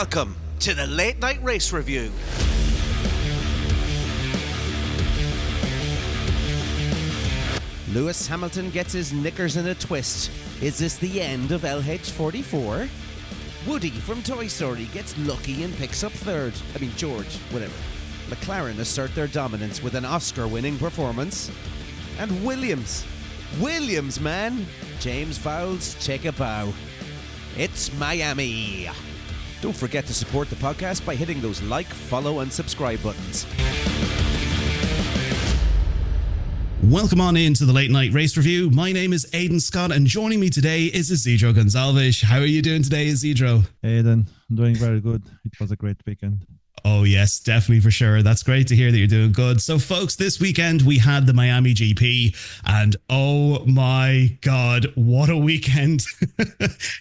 Welcome to the Late Night Race Review. Lewis Hamilton gets his knickers in a twist. Is this the end of LH44? Woody from Toy Story gets lucky and picks up third. George, whatever. McLaren assert their dominance with an Oscar-winning performance. And Williams, man. James Vowles, take a bow. It's Miami. Don't forget to support the podcast by hitting those like, follow, and subscribe buttons. Welcome on into the Late Night Race Review. My name is Aidan Scott, and joining me today is Isidro Gonzalez. How are you doing today, Isidro? Aidan, I'm doing very good. It was a great weekend. Oh, yes, definitely for sure. That's great to hear that you're doing good. So, folks, this weekend we had the Miami GP, and oh my God, what a weekend.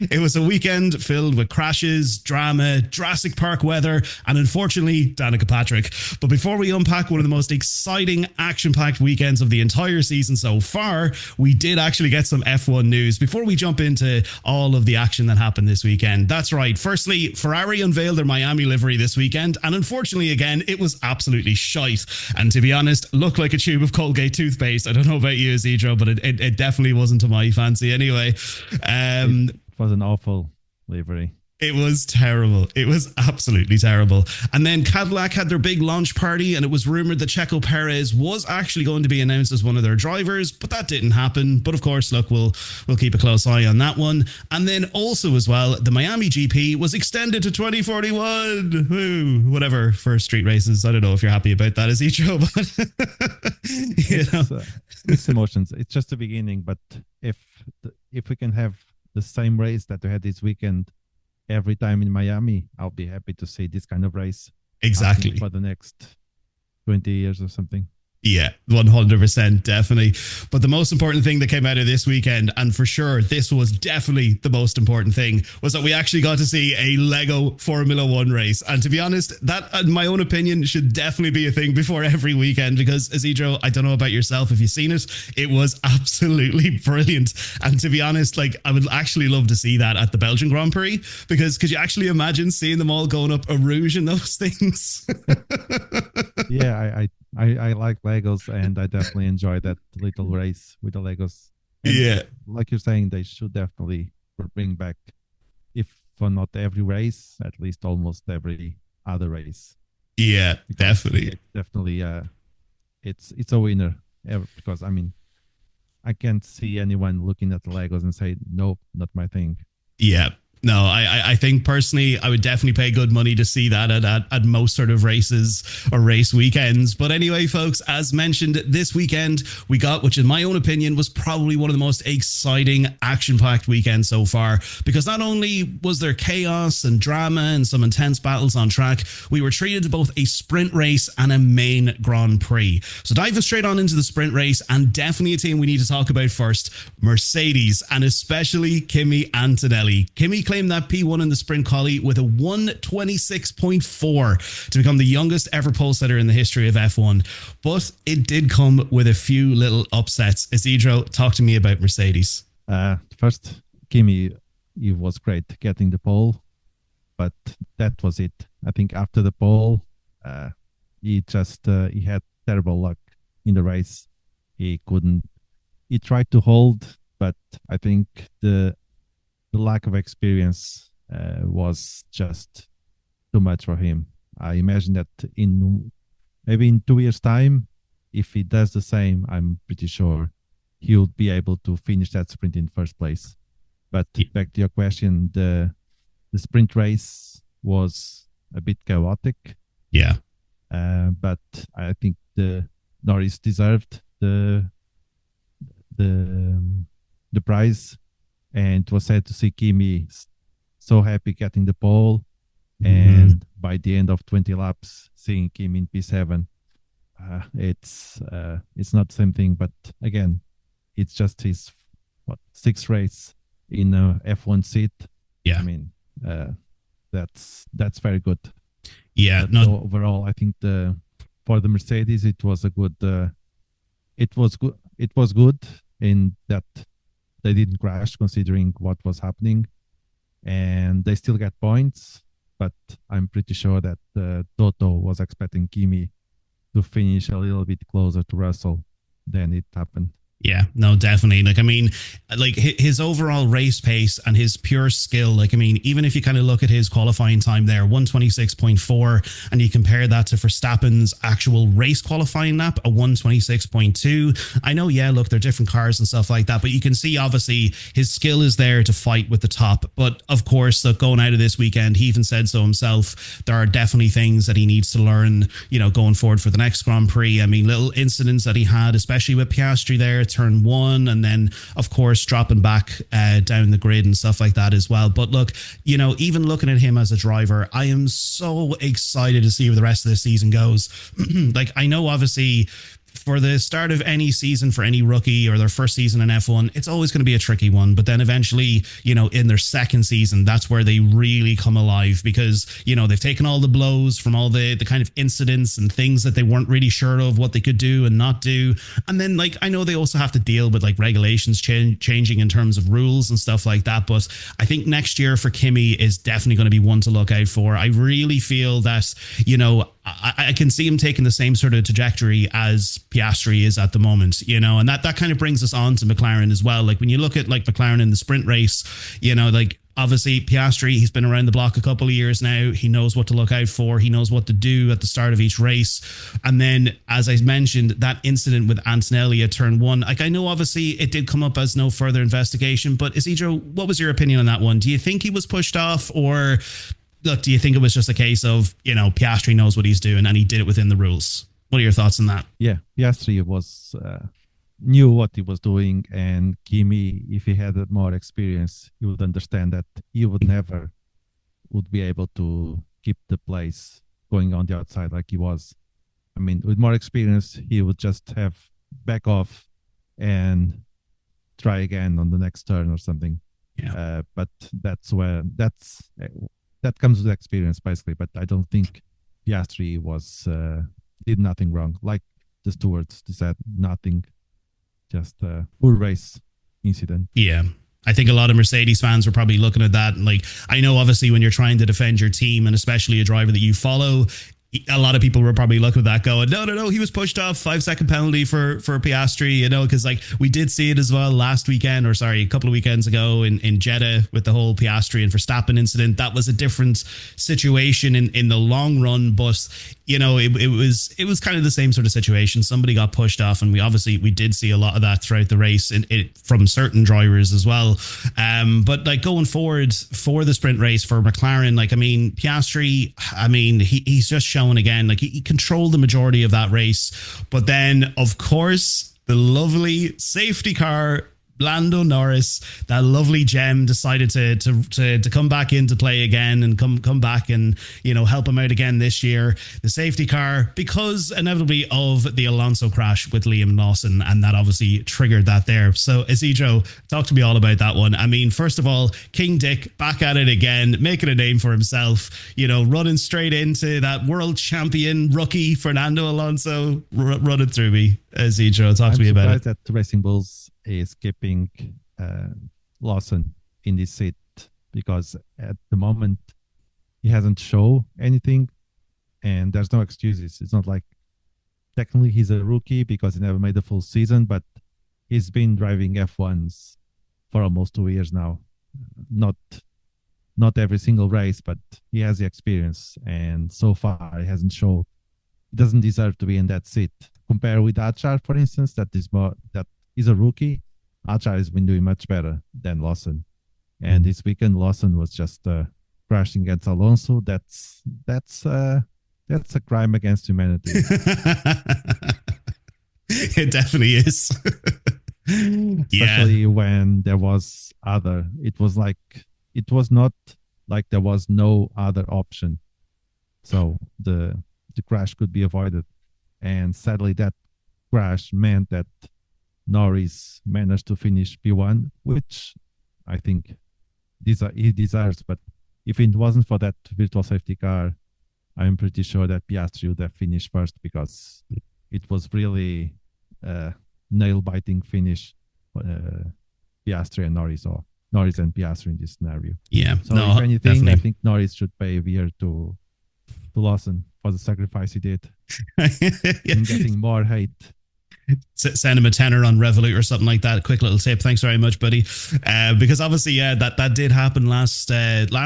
It was a weekend filled with crashes, drama, Jurassic Park weather, and unfortunately, Danica Patrick. But before we unpack one of the most exciting, action-packed weekends of the entire season so far, we did actually get some F1 news before we jump into all of the action that happened this weekend. That's right. Firstly, Ferrari unveiled their Miami livery this weekend, and unfortunately, again, it was absolutely shite. And to be honest, looked like a tube of Colgate toothpaste. I don't know about you, Isidro, but it definitely wasn't to my fancy anyway. It was an awful livery. It was terrible. It was absolutely terrible. And then Cadillac had their big launch party, and it was rumored that Checo Perez was actually going to be announced as one of their drivers, but that didn't happen. But of course, look, we'll keep a close eye on that one. And then also as well, the Miami GP was extended to 2041. Woo, whatever, for street races. I don't know if you're happy about that, Isidro, but Mixed emotions. It's just the beginning, but if we can have the same race that we had this weekend every time in Miami, I'll be happy to see this kind of race. Exactly. For the next 20 years or something. Yeah, 100%, definitely. But the most important thing that came out of this weekend, and for sure this was definitely the most important thing, was that we actually got to see a Lego Formula One race. And to be honest, that, in my own opinion, should definitely be a thing before every weekend, because, Isidro, I don't know about yourself, if you've seen it, it was absolutely brilliant. And to be honest, like, I would actually love to see that at the Belgian Grand Prix, because could you actually imagine seeing them all going up a Rouge in those things? Yeah, I like Legos, and I definitely enjoy that little race with the Legos. And yeah. Like you're saying, they should definitely bring back, if for not every race, at least almost every other race. Yeah, definitely. It's a winner. Because, I can't see anyone looking at the Legos and say, nope, not my thing. Yeah. No, I think personally, I would definitely pay good money to see that at most sort of races or race weekends. But anyway, folks, as mentioned, this weekend we got, which in my own opinion was probably one of the most exciting action-packed weekends so far, because not only was there chaos and drama and some intense battles on track, we were treated to both a sprint race and a main Grand Prix. So diving straight on into the sprint race, and definitely a team we need to talk about first, Mercedes, and especially Kimi Antonelli. Kimi claimed that P1 in the sprint quali with a 1:26.4 to become the youngest ever pole setter in the history of F1. But it did come with a few little upsets. Isidro, talk to me about Mercedes. First, Kimi, he was great getting the pole, but that was it. I think after the pole, he had terrible luck in the race. He tried to hold, but I think the lack of experience was just too much for him. I imagine that maybe in 2 years' time, if he does the same, I'm pretty sure he would be able to finish that sprint in first place. But back to your question, the sprint race was a bit chaotic. Yeah. But I think the Norris deserved the prize. And it was sad to see Kimi so happy getting the pole. And by the end of 20 laps, seeing Kimi in P7, it's not the same thing. But again, it's just his sixth race in a F1 seat. Yeah, that's very good. Yeah, so overall, I think for the Mercedes, it was a good. It was good in that they didn't crash, considering what was happening, and they still get points. but I'm pretty sure that Toto was expecting Kimi to finish a little bit closer to Russell than it happened. Yeah, no, definitely. Like, I mean, like his overall race pace and his pure skill. Like, I mean, even if you kind of look at his qualifying time there, 126.4, and you compare that to Verstappen's actual race qualifying lap, a 126.2. I know, yeah, look, they're different cars and stuff like that, but you can see obviously his skill is there to fight with the top. But of course, look, going out of this weekend, he even said so himself. There are definitely things that he needs to learn, you know, going forward for the next Grand Prix. I mean, little incidents that he had, especially with Piastri there, turn one, and then of course dropping back down the grid and stuff like that as well. But look, you know, even looking at him as a driver, I am so excited to see where the rest of the season goes. Like, I know obviously for the start of any season for any rookie or their first season in F1, it's always going to be a tricky one. But then eventually, you know, in their second season, that's where they really come alive, because, you know, they've taken all the blows from all the kind of incidents and things that they weren't really sure of what they could do and not do. And then, like, I know they also have to deal with like regulations changing in terms of rules and stuff like that. But I think next year for Kimi is definitely going to be one to look out for. I really feel that, you know, I can see him taking the same sort of trajectory as Piastri is at the moment, you know, and that kind of brings us on to McLaren as well. Like, when you look at like McLaren in the sprint race, you know, like obviously Piastri, he's been around the block a couple of years now. He knows what to look out for. He knows what to do at the start of each race. And then, as I mentioned, that incident with Antonelli at turn one, like, I know obviously it did come up as no further investigation, but Isidro, what was your opinion on that one? Do you think he was pushed off, or look, do you think it was just a case of, you know, Piastri knows what he's doing and he did it within the rules? What are your thoughts on that? Yeah, Piastri was knew what he was doing, and Kimi, if he had more experience, he would understand that he would never would be able to keep the place going on the outside like he was. I mean, with more experience, he would just have back off and try again on the next turn or something. Yeah. But that comes with experience, basically. But I don't think Piastri did nothing wrong. Like the stewards said, nothing, just a poor race incident. Yeah. I think a lot of Mercedes fans were probably looking at that. And like, I know obviously when you're trying to defend your team, and especially a driver that you follow, a lot of people were probably looking at that going, no, he was pushed off, 5-second penalty for Piastri, you know, because like we did see it as well last weekend, or sorry, a couple of weekends ago in Jeddah with the whole Piastri and Verstappen incident. That was a different situation in the long run, but you know, it was kind of the same sort of situation. Somebody got pushed off, and we did see a lot of that throughout the race from certain drivers as well. But like going forward for the sprint race for McLaren, like, I mean, Piastri, I mean, he's just shown again, like he controlled the majority of that race. But then, of course, the lovely safety car, Lando Norris, that lovely gem, decided to come back into play again and come back and, you know, help him out again this year. The safety car, because inevitably of the Alonso crash with Liam Lawson, and that obviously triggered that there. So Isidro, talk to me all about that one. I mean, first of all, King Dick back at it again, making a name for himself, you know, running straight into that world champion rookie Fernando Alonso. Run it through me, Isidro. Talk to me about it. I'm surprised that Racing Bulls is keeping Lawson in this seat, because at the moment he hasn't shown anything, and there's no excuses. It's not like technically he's a rookie because he never made a full season, but he's been driving F1s for almost 2 years now. Not every single race, but he has the experience, and so far he hasn't shown. He doesn't deserve to be in that seat. Compare with Achar, for instance, that is a rookie. Achar has been doing much better than Lawson, and this weekend Lawson was just crashing against Alonso. That's a crime against humanity. It definitely is. Especially when there was it was not like there was no other option, so the crash could be avoided, and sadly that crash meant that Norris managed to finish P1, which I think he deserves. But if it wasn't for that virtual safety car, I'm pretty sure that Piastri would have finished first, because it was really a nail-biting finish. Piastri and Norris off. Norris and Piastri in this scenario. Yeah. So no, if anything, definitely. I think Norris should pay a beer to Lawson for the sacrifice he did in getting more hate. Send him a tenner on Revolut or something like that. Quick little tip. Thanks very much, buddy. Because obviously, yeah, that did happen last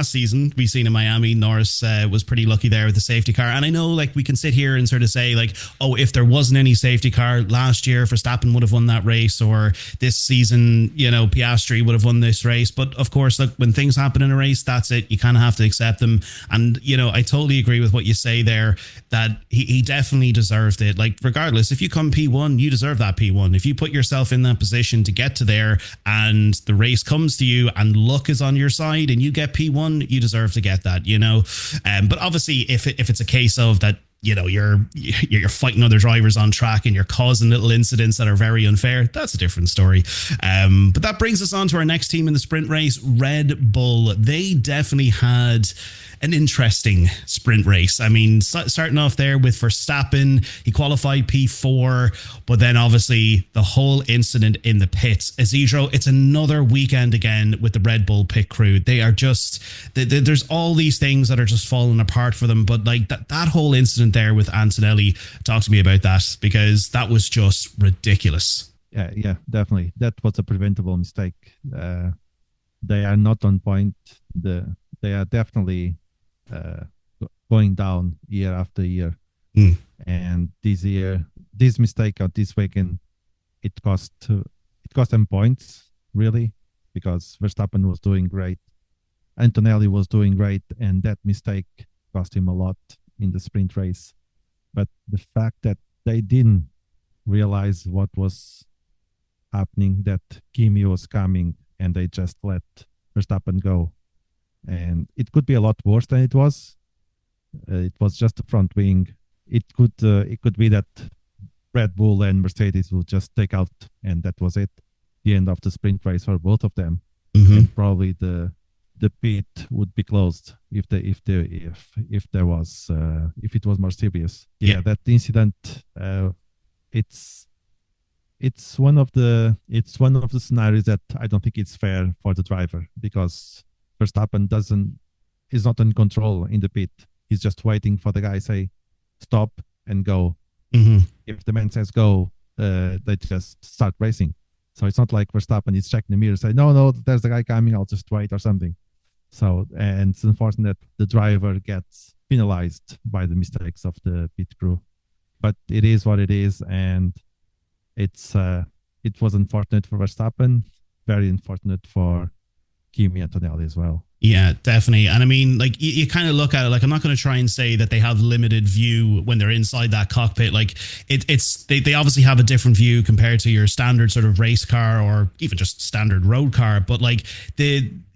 season. We seen in Miami, Norris was pretty lucky there with the safety car. And I know, like, we can sit here and sort of say, like, oh, if there wasn't any safety car last year, Verstappen would have won that race, or this season, you know, Piastri would have won this race. But of course, look, when things happen in a race, that's it. You kind of have to accept them. And, you know, I totally agree with what you say there, that he definitely deserved it. Like, regardless, if you come P1, you deserve that P1. If you put yourself in that position to get to there and the race comes to you and luck is on your side and you get P1, you deserve to get that, you know. But obviously, if it's a case of that, you know, you're fighting other drivers on track and you're causing little incidents that are very unfair, that's a different story. But that brings us on to our next team in the sprint race, Red Bull. They definitely had an interesting sprint race. I mean, starting off there with Verstappen, he qualified P4, but then obviously the whole incident in the pits. Isidro, it's another weekend again with the Red Bull pit crew. They are just, there's all these things that are just falling apart for them, but like that whole incident there with Antonelli, talk to me about that, because that was just ridiculous. Yeah, definitely. That was a preventable mistake. They are not on point. They are definitely going down year after year. And this year, this mistake of this weekend, it cost them points, really, because Verstappen was doing great, Antonelli was doing great, and that mistake cost him a lot in the sprint race. But the fact that they didn't realize what was happening, that Kimi was coming, and they just let Verstappen go. And it could be a lot worse than it was. It was just the front wing. It could be that Red Bull and Mercedes will just take out, and that was it. The end of the sprint race for both of them. And probably the pit would be closed if it was more serious. Yeah, that incident. It's one of the scenarios that I don't think it's fair for the driver, because Verstappen is not in control in the pit. He's just waiting for the guy say stop and go. If the man says go, they just start racing. So it's not like Verstappen is checking the mirror, say no, there's the guy coming, I'll just wait or something. So, and it's unfortunate the driver gets penalized by the mistakes of the pit crew, but it is what it is, and it was unfortunate for Verstappen, very unfortunate for Kimi Antonelli as well. Yeah, definitely. And I mean, like, you kind of look at it, like, I'm not going to try and say that they have limited view when they're inside that cockpit. Like, they obviously have a different view compared to your standard sort of race car or even just standard road car. But like,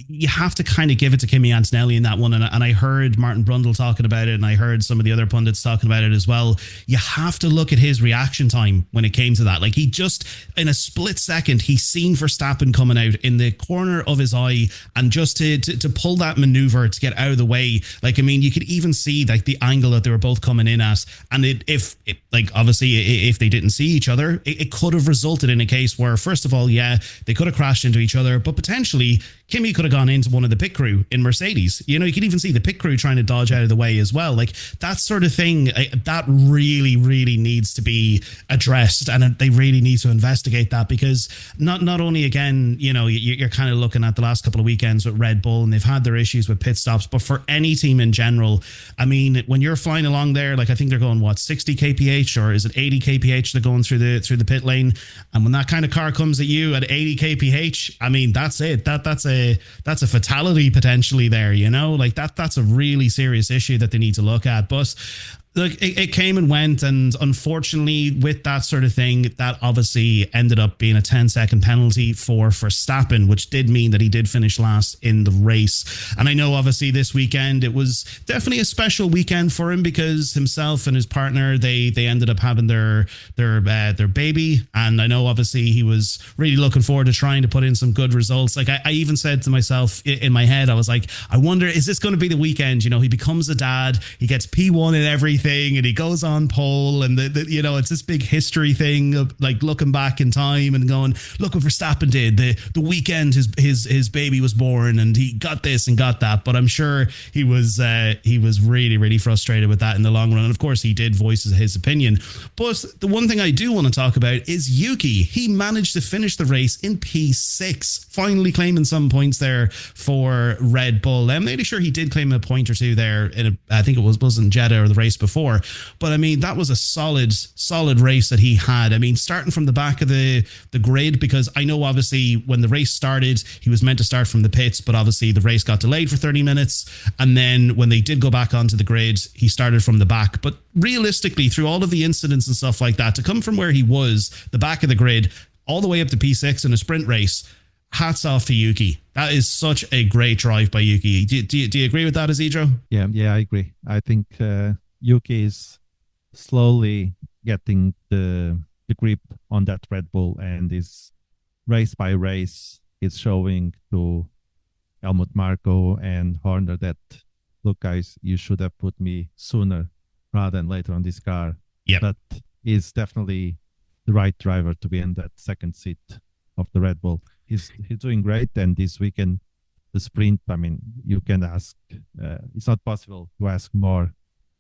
you have to kind of give it to Kimi Antonelli in that one. And I heard Martin Brundle talking about it, and I heard some of the other pundits talking about it as well. You have to look at his reaction time when it came to that. Like, he just, in a split second, he seen Verstappen coming out in the corner of his eye, and just to pull that maneuver to get out of the way. Like, I mean, you could even see like the angle that they were both coming in at, and if they didn't see each other, it could have resulted in a case where, first of all, yeah, they could have crashed into each other, but potentially Kimi could have gone into one of the pit crew in Mercedes. You know, you could even see the pit crew trying to dodge out of the way as well. Like, that sort of thing, that really, really needs to be addressed, and they really need to investigate that, because not only, again, you know, you're kind of looking at the last couple of weekends with Red Bull, and they've had their issues with pit stops, but for any team in general, I mean, when you're flying along there, like, I think they're going, 60 kph, or is it 80 kph they're going through the pit lane, and when that kind of car comes at you at 80 kph, I mean, that's it. That's a fatality potentially there, you know, like that's a really serious issue that they need to look at. But look, it came and went, and unfortunately with that sort of thing, that obviously ended up being a 10-second penalty for Verstappen, which did mean that he did finish last in the race. And I know obviously this weekend, it was definitely a special weekend for him, because himself and his partner, they ended up having their baby, and I know obviously he was really looking forward to trying to put in some good results. Like, I even said to myself in my head, I was like, I wonder, is this going to be the weekend, you know, he becomes a dad, he gets P1 in everything, thing, and he goes on pole, and you know, it's this big history thing of like looking back in time and going, look what Verstappen did. The weekend his baby was born, and he got this and got that. But I'm sure he was really, really frustrated with that in the long run. And of course, he did voice his opinion. But the one thing I do want to talk about is Yuki. He managed to finish the race in P6, finally claiming some points there for Red Bull. I'm pretty sure he did claim a point or two there I think it wasn't Jeddah or the race before. But I mean, that was a solid race that he had. I mean, starting from the back of the grid, because I know obviously when the race started, he was meant to start from the pits, but obviously the race got delayed for 30 minutes. And then when they did go back onto the grid, he started from the back. But realistically, through all of the incidents and stuff like that, to come from where he was, the back of the grid, all the way up to P6 in a sprint race, hats off to Yuki. That is such a great drive by Yuki. Do you agree with that, Isidro? Yeah, I agree. I think Yuki is slowly getting the grip on that Red Bull, and is race by race is showing to Helmut Marko and Horner that, look guys, you should have put me sooner rather than later on this car. Yeah, that is definitely the right driver to be in that second seat of the Red Bull. He's doing great, and this weekend the sprint, I mean, you can ask, it's not possible to ask more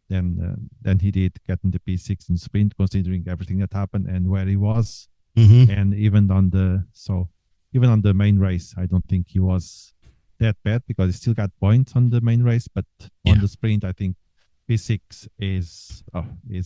than he did getting the P6 in sprint, considering everything that happened and where he was. And even on the main race, I don't think he was that bad, because he still got points on the main race, but on the sprint, I think P6 is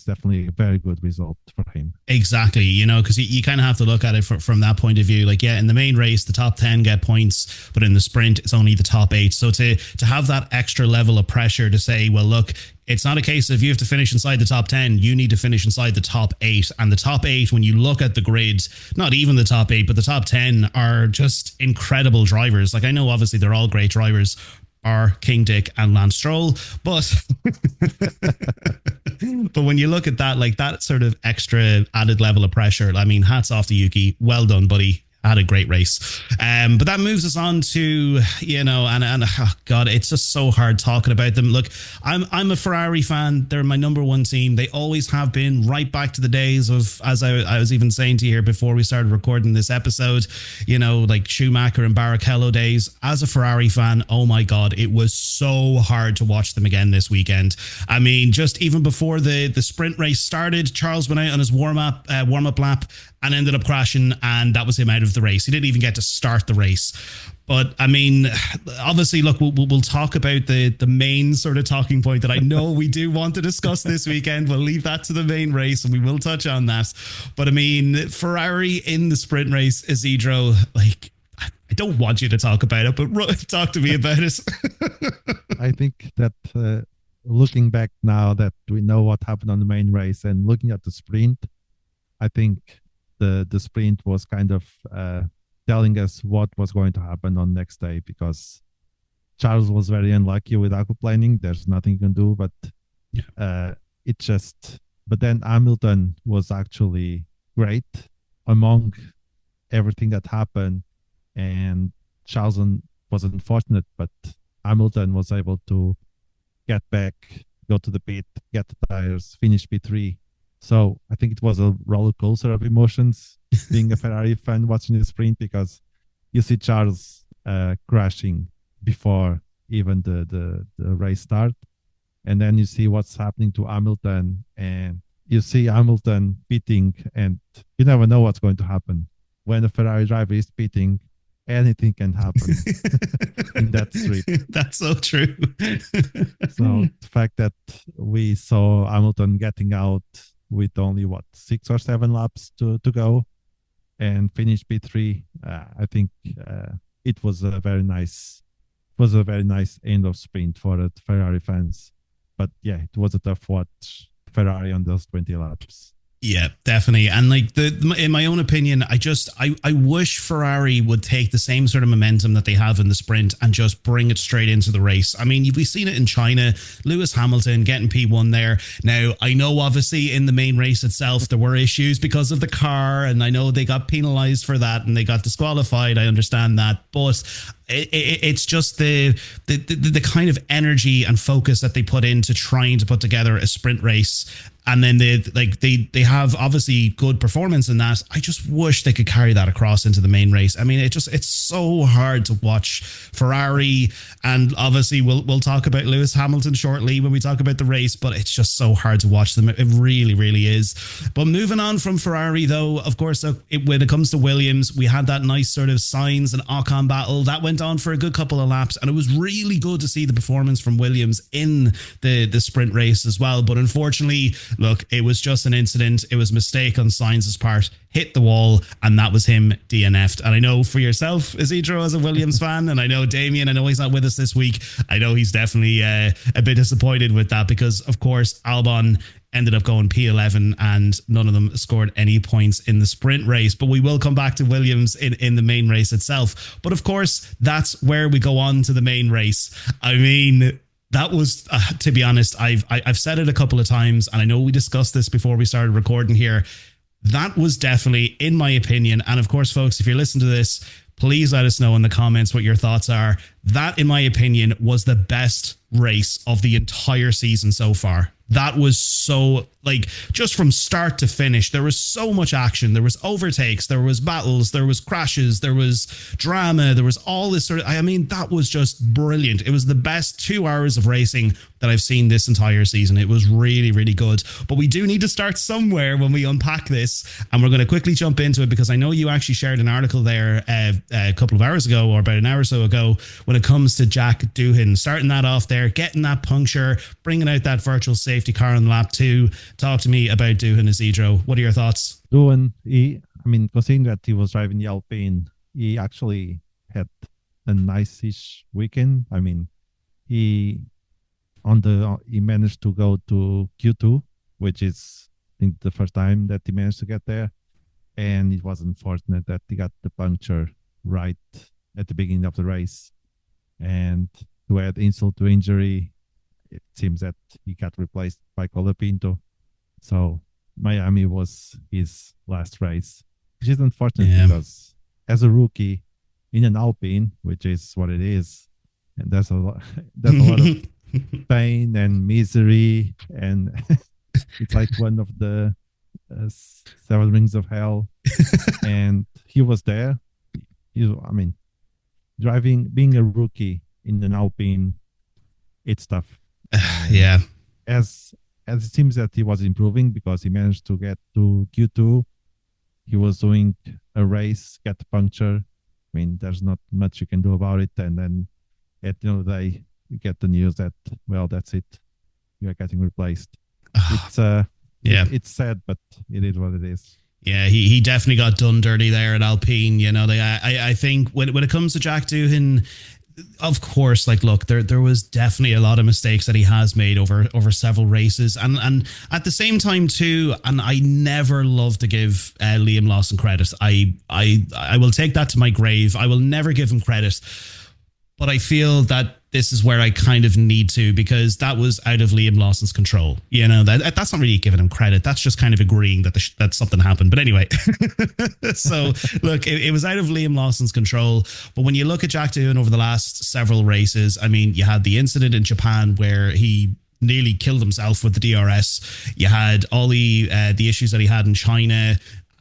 definitely a very good result for him. Exactly, you know, because you kind of have to look at it from that point of view. Like, yeah, in the main race, the top 10 get points, but in the sprint, it's only the top 8. So to have that extra level of pressure to say, well, look, it's not a case of you have to finish inside the top 10. You need to finish inside the top 8. And the top 8, when you look at the grids, not even the top 8, but the top 10 are just incredible drivers. Like, I know obviously they're all great drivers, are King Dick and Lance Stroll, but but when you look at that, like that sort of extra added level of pressure, I mean, hats off to Yuki. Well done, buddy. Had a great race. But that moves us on to, you know, and oh God, it's just so hard talking about them. Look, I'm a Ferrari fan. They're my number one team. They always have been, right back to the days of, as I was even saying to you here before we started recording this episode, you know, like Schumacher and Barrichello days. As a Ferrari fan, oh my God, it was so hard to watch them again this weekend. I mean, just even before the sprint race started, Charles went out on his warm-up lap and ended up crashing, and that was him out of the race. He didn't even get to start the race. But I mean, obviously, look, we'll talk about the main sort of talking point that I know we do want to discuss this weekend. We'll leave that to the main race, and we will touch on that. But I mean, Ferrari in the sprint race, Isidro, like, I don't want you to talk about it, but talk to me about it. I think that looking back now that we know what happened on the main race and looking at the sprint, I think the sprint was kind of telling us what was going to happen on next day, because Charles was very unlucky with aquaplaning. There's nothing you can do, but but then Hamilton was actually great among everything that happened, and Charles was unfortunate, but Hamilton was able to get back, go to the pit, get the tires, finish P3. So I think it was a roller coaster of emotions being a Ferrari fan watching the sprint, because you see Charles crashing before even the race start. And then you see what's happening to Hamilton, and you see Hamilton pitting, and you never know what's going to happen. When a Ferrari driver is pitting, anything can happen in that street. That's so true. So the fact that we saw Hamilton getting out with only 6 or 7 laps to go and finish P3, I think it was a very nice end of sprint for the Ferrari fans. But yeah, it was a tough watch, Ferrari on those 20 laps. Yeah, definitely. And like in my own opinion, I wish Ferrari would take the same sort of momentum that they have in the sprint and just bring it straight into the race. I mean, we've seen it in China, Lewis Hamilton getting P1 there. Now, I know obviously in the main race itself, there were issues because of the car, and I know they got penalized for that and they got disqualified. I understand that. But it's just the kind of energy and focus that they put into trying to put together a sprint race. And then they have obviously good performance in that. I just wish they could carry that across into the main race. I mean, it's so hard to watch Ferrari, and obviously we'll talk about Lewis Hamilton shortly when we talk about the race, but it's just so hard to watch them. It really, really is. But moving on from Ferrari, though, of course, when it comes to Williams, we had that nice sort of Sainz and Ocon battle that went on for a good couple of laps, and it was really good to see the performance from Williams in the sprint race as well. But unfortunately, look, it was just an incident. It was a mistake on Sainz's part, hit the wall, and that was him DNF'd. And I know for yourself, Isidro, as a Williams fan, and I know Damien, I know he's not with us this week. I know he's definitely a bit disappointed with that because, of course, Albon ended up going P11 and none of them scored any points in the sprint race. But we will come back to Williams in the main race itself. But of course, that's where we go on to the main race. I mean, that was, to be honest, I've said it a couple of times, and I know we discussed this before we started recording here. That was definitely, in my opinion, and of course, folks, if you're listening to this, please let us know in the comments what your thoughts are. That, in my opinion, was the best race of the entire season so far. That was so, like, just from start to finish, there was so much action. There was overtakes, there was battles, there was crashes, there was drama, there was all this sort of, I mean, that was just brilliant. It was the best 2 hours of racing that I've seen this entire season. It was really, really good. But we do need to start somewhere when we unpack this, and we're going to quickly jump into it because I know you actually shared an article there a couple of hours ago, or about an hour or so ago, when it comes to Jack Doohan, starting that off there, getting that puncture, bringing out that virtual safety car on lap 2. Talk to me about Doohan, Isidro. What are your thoughts? Doohan, considering that he was driving the Alpine, he actually had a nice-ish weekend. I mean, he managed to go to Q2, which is, I think, the first time that he managed to get there. And it was unfortunate that he got the puncture right at the beginning of the race. And to add insult to injury, it seems that he got replaced by Colapinto. So Miami was his last race, which is unfortunate because as a rookie in an Alpine, which is what it is, and there's a lot of pain and misery, and it's like one of the 7 rings of hell. And he was there. Being a rookie in an Alpine, it's tough. Yeah. As it seems that he was improving because he managed to get to Q2. He was doing a race, get puncture. I mean, there's not much you can do about it. And then at the end of the day, you get the news that, well, that's it. You are getting replaced. It's sad, but it is what it is. Yeah, he definitely got done dirty there at Alpine. You know, I think when it comes to Jack Doohan, of course, like, look, there was definitely a lot of mistakes that he has made over several races, and at the same time too. And I never love to give Liam Lawson credit. I will take that to my grave. I will never give him credit, but I feel that this is where I kind of need to, because that was out of Liam Lawson's control. You know, that's not really giving him credit. That's just kind of agreeing that something happened. But anyway, so look, it was out of Liam Lawson's control. But when you look at Jack Doohan over the last several races, I mean, you had the incident in Japan where he nearly killed himself with the DRS. You had all the issues that he had in China.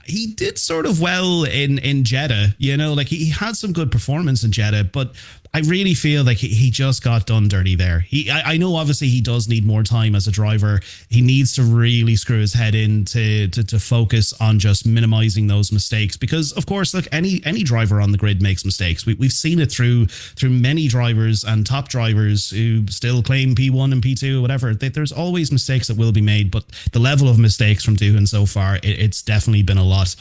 He did sort of well in Jeddah, you know, like he had some good performance in Jeddah, but I really feel like he just got done dirty there. I know obviously he does need more time as a driver. He needs to really screw his head in to focus on just minimizing those mistakes, because of course, look, any driver on the grid makes mistakes. We've seen it through many drivers and top drivers who still claim P1 and P2 or whatever. There's always mistakes that will be made, but the level of mistakes from Doohan so far, it's definitely been a lot.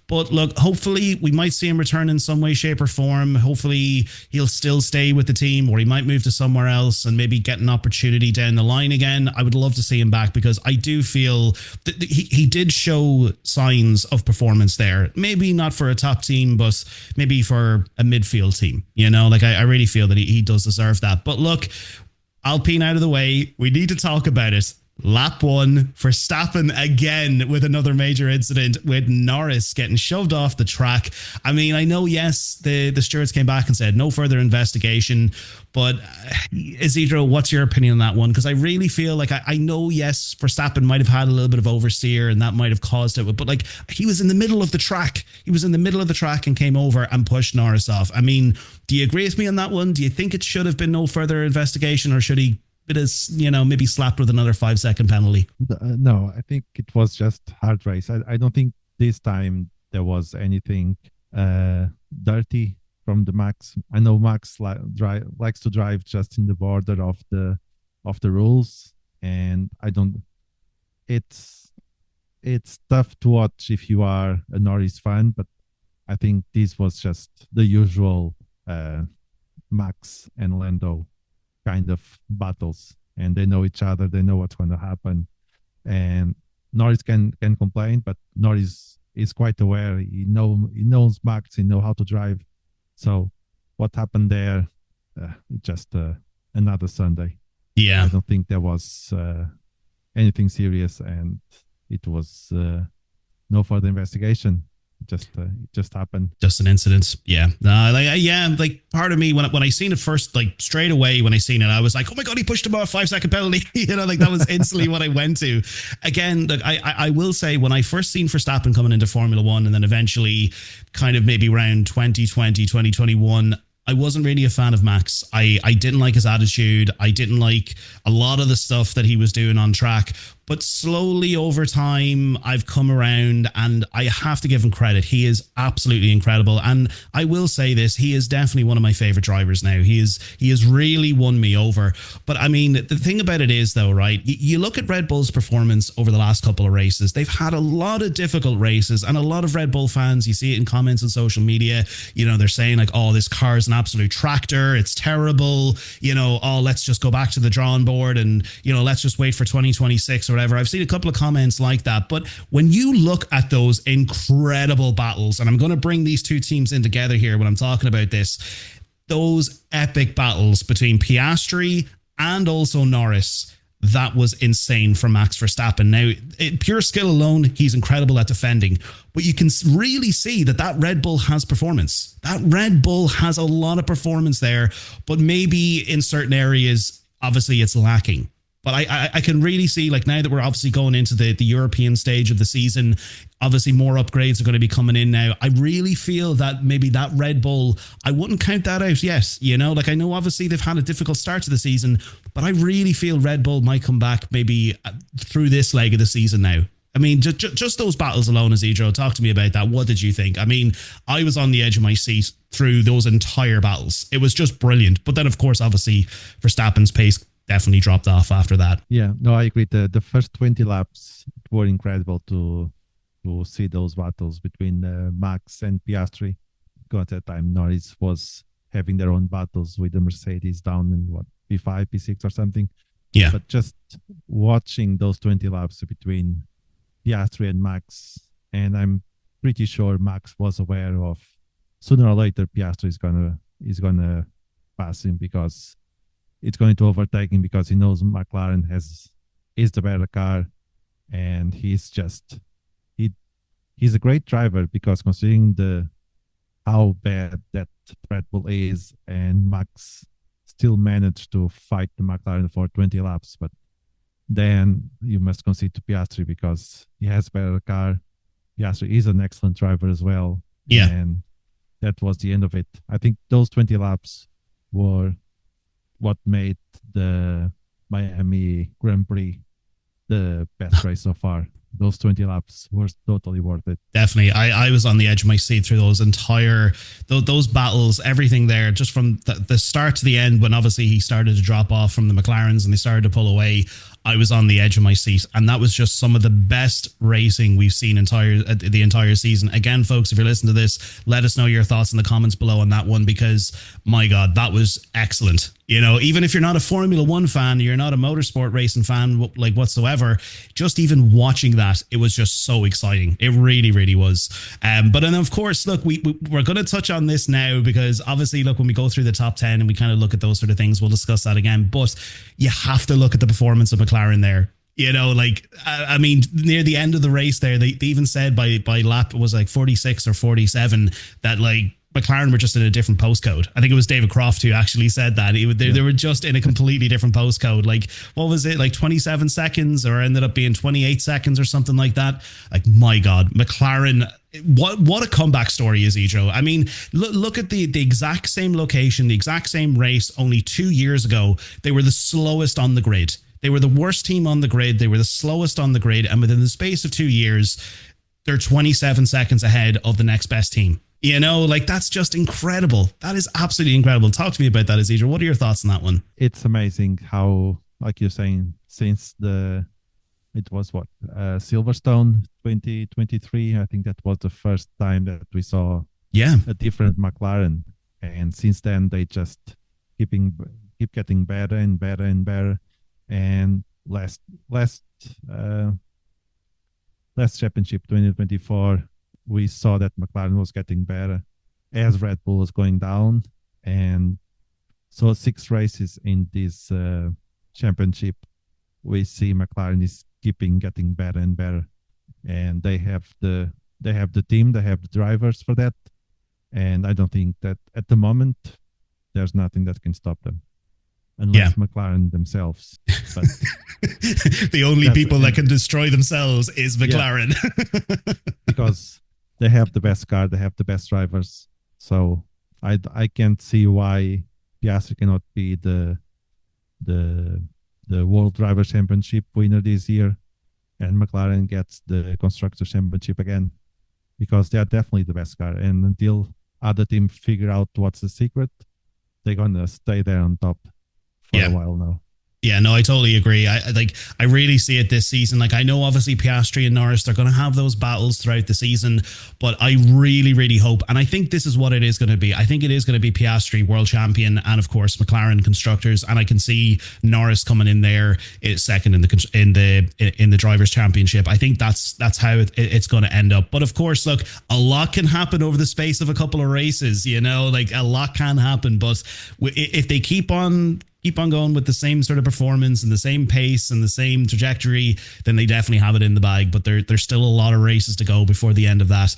But look, hopefully we might see him return in some way, shape or form. Hopefully he'll still stay with the team, or he might move to somewhere else and maybe get an opportunity down the line again. I would love to see him back, because I do feel that he did show signs of performance there. Maybe not for a top team, but maybe for a midfield team. You know, like I really feel that he does deserve that. But look, Alpine out of the way, we need to talk about it. Lap 1, Verstappen again with another major incident with Norris getting shoved off the track. I mean, I know, yes, the stewards came back and said no further investigation, but Isidro, what's your opinion on that one? Because I really feel like I know, yes, Verstappen might have had a little bit of oversteer and that might have caused it, but like he was in the middle of the track. He was in the middle of the track and came over and pushed Norris off. I mean, do you agree with me on that one? Do you think it should have been no further investigation, or should he maybe slapped with another 5-second penalty? No, I think it was just hard race. I don't think this time there was anything dirty from the Max. I know Max likes to drive just in the border of the rules, and I don't. It's tough to watch if you are a Norris fan, but I think this was just the usual Max and Lando kind of battles, and they know each other, they know what's going to happen, and Norris can complain, but Norris is quite aware. He knows Max, he knows how to drive. So what happened there, just another Sunday. Yeah, I don't think there was anything serious, and it was no further investigation. It just happened. Just an incident. Yeah. Like part of me, when I seen it first, like straight away when I seen it, I was like, oh my God, he pushed him off, 5-second penalty. Like that was instantly what I went to. Again, like I will say, when I first seen Verstappen coming into Formula One, and then eventually kind of maybe around 2020, 2021, I wasn't really a fan of Max. I didn't like his attitude. I didn't like a lot of the stuff that he was doing on track. But slowly over time, I've come around, and I have to give him credit. He is absolutely incredible. And I will say this, he is definitely one of my favorite drivers now. He has really won me over. But I mean, the thing about it is though, right? You look at Red Bull's performance over the last couple of races. They've had a lot of difficult races, and a lot of Red Bull fans, you see it in comments on social media, they're saying like, oh, this car is an absolute tractor. It's terrible. Oh, let's just go back to the drawing board and, let's just wait for 2026 or whatever. I've seen a couple of comments like that. But when you look at those incredible battles, and I'm going to bring these two teams in together here when I'm talking about this, those epic battles between Piastri and also Norris, that was insane for Max Verstappen. Now, pure skill alone, he's incredible at defending, but you can really see that Red Bull has performance. That Red Bull has a lot of performance there, but maybe in certain areas, obviously it's lacking. But I can really see, like, now that we're obviously going into the European stage of the season, obviously more upgrades are going to be coming in now. I really feel that maybe that Red Bull, I wouldn't count that out yet. Like, I know obviously they've had a difficult start to the season, but I really feel Red Bull might come back maybe through this leg of the season now. I mean, just those battles alone, Isidro, talk to me about that. What did you think? I mean, I was on the edge of my seat through those entire battles. It was just brilliant. But then, of course, obviously, Verstappen's pace definitely dropped off after that. Yeah, no, I agree. The first 20 laps were incredible to see those battles between Max and Piastri. Because at that time, Norris was having their own battles with the Mercedes down in P5, P6 or something. Yeah. But just watching those 20 laps between Piastri and Max, and I'm pretty sure Max was aware of sooner or later Piastri is gonna pass him, because it's going to overtake him, because he knows McLaren is the better car, and he's a great driver, because considering how bad that Red Bull is, and Max still managed to fight the McLaren for 20 laps, but then you must concede to Piastri because he has a better car. Piastri is an excellent driver as well. Yeah. And that was the end of it. I think those 20 laps were what made the Miami Grand Prix the best race so far. Those 20 laps were totally worth it. Definitely. I was on the edge of my seat through those battles, everything there, just from the start to the end, when obviously he started to drop off from the McLarens and they started to pull away. I was on the edge of my seat, and that was just some of the best racing we've seen the entire season. Again, folks, if you're listening to this, let us know your thoughts in the comments below on that one, because my God, that was excellent. Even if you're not a Formula One fan, you're not a motorsport racing fan like whatsoever, just even watching that, it was just so exciting. It really, really was. But then, of course, look, we're going to touch on this now, because obviously, look, when we go through the top 10 and we kind of look at those sort of things, we'll discuss that again. But you have to look at the performance of McLaren there. You know, like, I mean, near the end of the race there, they even said by lap, it was like 46 or 47, that like McLaren were just in a different postcode. I think it was David Croft who actually said that. They were just in a completely different postcode. Like, what was it? Like 27 seconds, or ended up being 28 seconds or something like that. Like, my God, McLaren, what a comeback story is Isidro. I mean, look at the exact same location, the exact same race only 2 years ago. They were the slowest on the grid. They were the worst team on the grid. They were the slowest on the grid. And within the space of 2 years, they're 27 seconds ahead of the next best team. You know, like, that's just incredible. That is absolutely incredible. Talk to me about that, Isidro. What are your thoughts on that one? It's amazing how, like you're saying, since it was what, Silverstone 2023, I think that was the first time that we saw a different McLaren. And since then, they just keep getting better and better and better. And last championship 2024, we saw that McLaren was getting better as Red Bull was going down. And so 6 races in this championship, we see McLaren is keeping getting better and better. And they have the team, they have the drivers for that. And I don't think that at the moment there's nothing that can stop them. Unless McLaren themselves. But the only people that can destroy themselves is McLaren. Yeah. Because they have the best car, they have the best drivers. So I can't see why Piastri cannot be the World Driver Championship winner this year, and McLaren gets the Constructors Championship again, because they are definitely the best car. And until other teams figure out what's the secret, they're gonna stay there on top for a while now. Yeah, no, I totally agree. I really see it this season. Like, I know obviously Piastri and Norris, they're going to have those battles throughout the season, but I really, really hope, and I think this is what it is going to be. I think it is going to be Piastri, world champion, and of course McLaren constructors. And I can see Norris coming in there second in the drivers' championship. I think that's how it's going to end up. But of course, look, a lot can happen over the space of a couple of races. You know, like, a lot can happen. But if they keep on going with the same sort of performance and the same pace and the same trajectory, then they definitely have it in the bag. But there's still a lot of races to go before the end of that.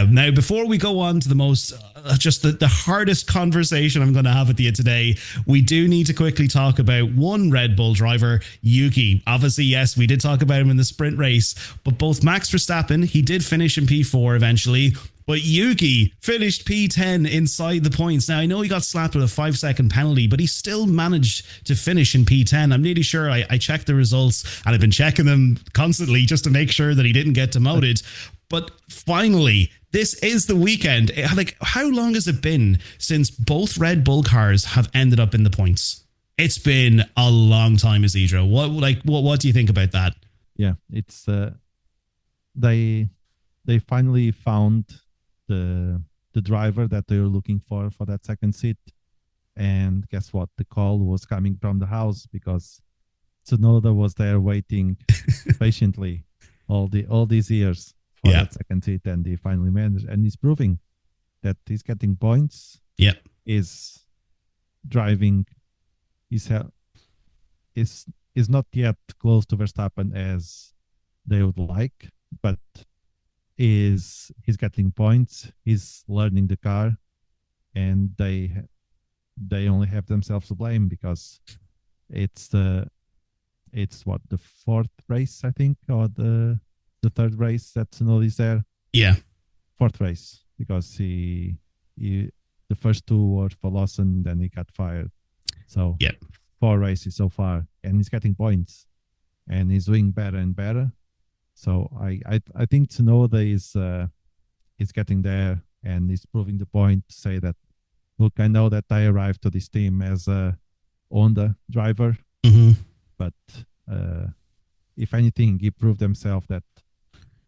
Now, before we go on to the most, just the hardest conversation I'm going to have with you today, we do need to quickly talk about one Red Bull driver, Yuki. Obviously, yes, we did talk about him in the sprint race, but both Max Verstappen, he did finish in P4 eventually, but Yuki finished P10 inside the points. Now, I know he got slapped with a 5-second penalty, but he still managed to finish in P10. I'm nearly sure I checked the results, and I've been checking them constantly just to make sure that he didn't get demoted. But finally, this is the weekend. Like, how long has it been since both Red Bull cars have ended up in the points? It's been a long time, Isidro. What do you think about that? Yeah, it's they finally found the driver that they were looking for that second seat. And guess what? The call was coming from the house, because Tsunoda was there waiting patiently all these years for that second seat, and he finally managed. And he's proving that he's getting points. Yeah, is driving. Is not yet close to Verstappen as they would like, but he's getting points. He's learning the car, and they only have themselves to blame, because it's the 4th race, I think, or the 3rd race that Tsunoda is there. Yeah, 4th race, because he the first 2 were for Lawson, then he got fired. So 4 races so far, and he's getting points, and he's doing better and better. So I think Tsunoda is getting there, and is proving the point to say that, look, I know that I arrived to this team as a Honda driver, but if anything, he proved himself that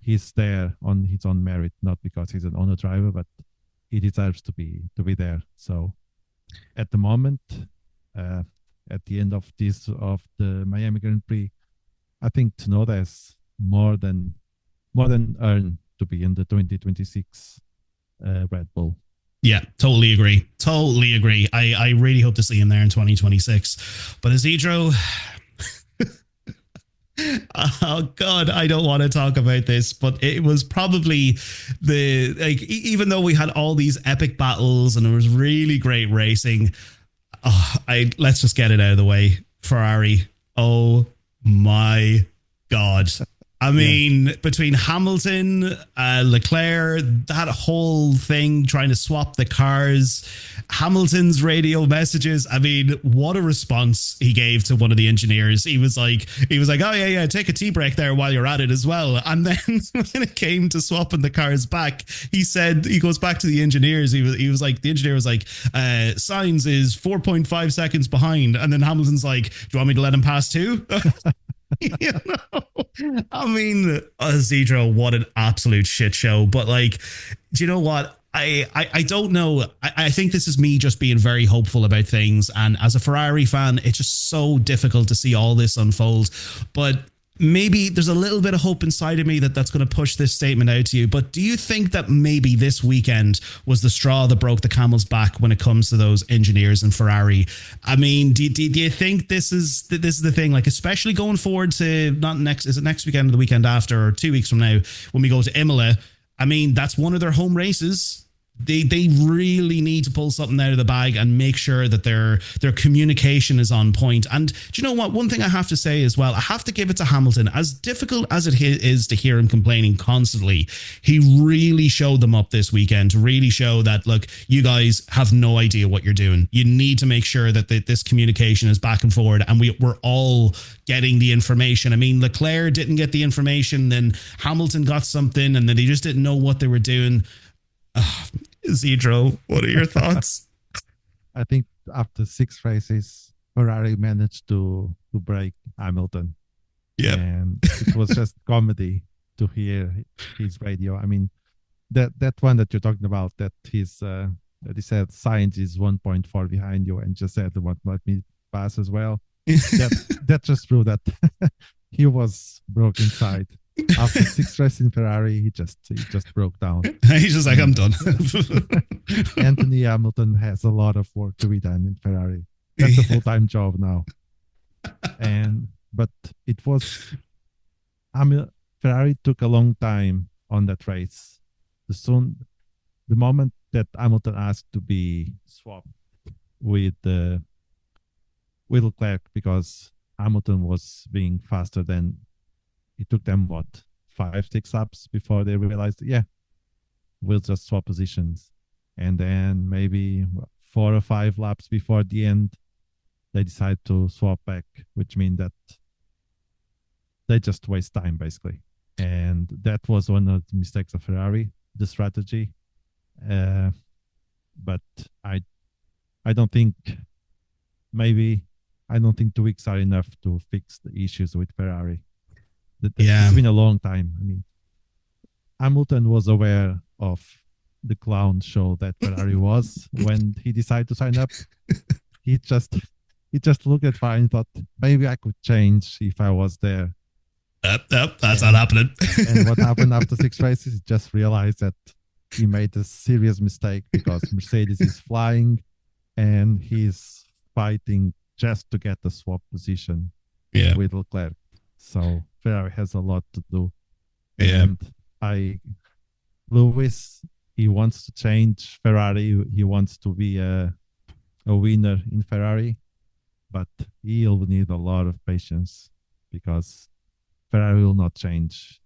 he's there on his own merit, not because he's an Honda driver, but he deserves to be there. So at the moment, at the end of the Miami Grand Prix, I think Tsunoda has more than earned to be in the 2026 Red Bull. Yeah, totally agree. I really hope to see him there in 2026. But Isidro, Oh God, I don't want to talk about this, but it was probably even though we had all these epic battles and it was really great racing, let's just get it out of the way. Ferrari, oh my God. I mean, between Hamilton, Leclerc, that whole thing trying to swap the cars, Hamilton's radio messages. I mean, what a response he gave to one of the engineers. He was like, oh yeah, take a tea break there while you're at it as well. And then when it came to swapping the cars back, he goes back to the engineers. He was like, the engineer was like, Sainz is 4.5 seconds behind. And then Hamilton's like, do you want me to let him pass too? You know, I mean, Zedro, what an absolute shit show. But like, do you know what? I don't know. I think this is me just being very hopeful about things. And as a Ferrari fan, it's just so difficult to see all this unfold. But maybe there's a little bit of hope inside of me that's going to push this statement out to you. But do you think that maybe this weekend was the straw that broke the camel's back when it comes to those engineers in Ferrari? I mean, do you think this is the thing? Like, especially going forward to is it next weekend or the weekend after, or 2 weeks from now when we go to Imola? I mean, that's one of their home races. They really need to pull something out of the bag and make sure that their communication is on point. And do you know what? One thing I have to say as well, I have to give it to Hamilton. As difficult as it is to hear him complaining constantly, he really showed them up this weekend to really show that, look, you guys have no idea what you're doing. You need to make sure that this communication is back and forward, and we're all getting the information. I mean, Leclerc didn't get the information, then Hamilton got something, and then they just didn't know what they were doing. Zedro, what are your thoughts? I think after 6 races, Ferrari managed to break Hamilton. Yeah. And it was just comedy to hear his radio. I mean, that one that you're talking about, that he said Sainz is 1.4 behind you and just said, "What, let me pass as well." that just proved that he was broke inside. After 6 races in Ferrari, he just broke down. He's just like, I'm done. Anthony Hamilton has a lot of work to be done in Ferrari. That's a full-time job now. But it was, Ferrari took a long time on that race. The moment that Hamilton asked to be swapped with Leclerc, because Hamilton was being faster than. It took them, 5-6 laps before they realized, we'll just swap positions. And then maybe 4 or 5 laps before the end, they decide to swap back, which means that they just waste time, basically. And that was one of the mistakes of Ferrari, the strategy. But I don't think 2 weeks are enough to fix the issues with Ferrari. It's been a long time. I mean, Hamilton was aware of the clown show that Ferrari was when he decided to sign up. He just looked at Ferrari and thought, maybe I could change if I was there. That's not happening. And what happened after 6 races? He just realized that he made a serious mistake, because Mercedes is flying and he's fighting just to get the swap position with Leclerc. So Ferrari has a lot to do. And Lewis, he wants to change Ferrari. He wants to be a winner in Ferrari, but he'll need a lot of patience, because Ferrari will not change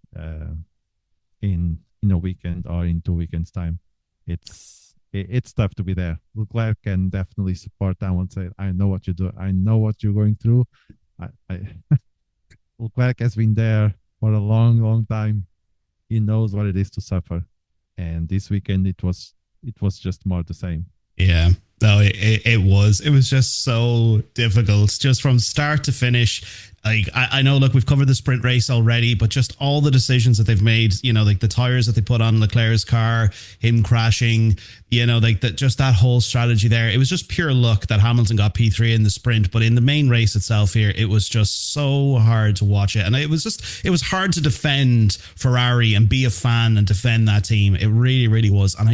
in a weekend or in 2 weekends time. It's tough to be there. Leclerc can definitely support that and say, I know what you do. I know what you're going through. Leclerc has been there for a long, long time. He knows what it is to suffer. And this weekend, it was just more the same. Yeah. No, it was just so difficult, just from start to finish. Like, I know, look, we've covered the sprint race already, but just all the decisions that they've made, like the tires that they put on Leclerc's car, him crashing, like that whole strategy there. It was just pure luck that Hamilton got P3 in the sprint, but in the main race itself here, it was just so hard to watch it. And it was hard to defend Ferrari and be a fan and defend that team. It really, really was. And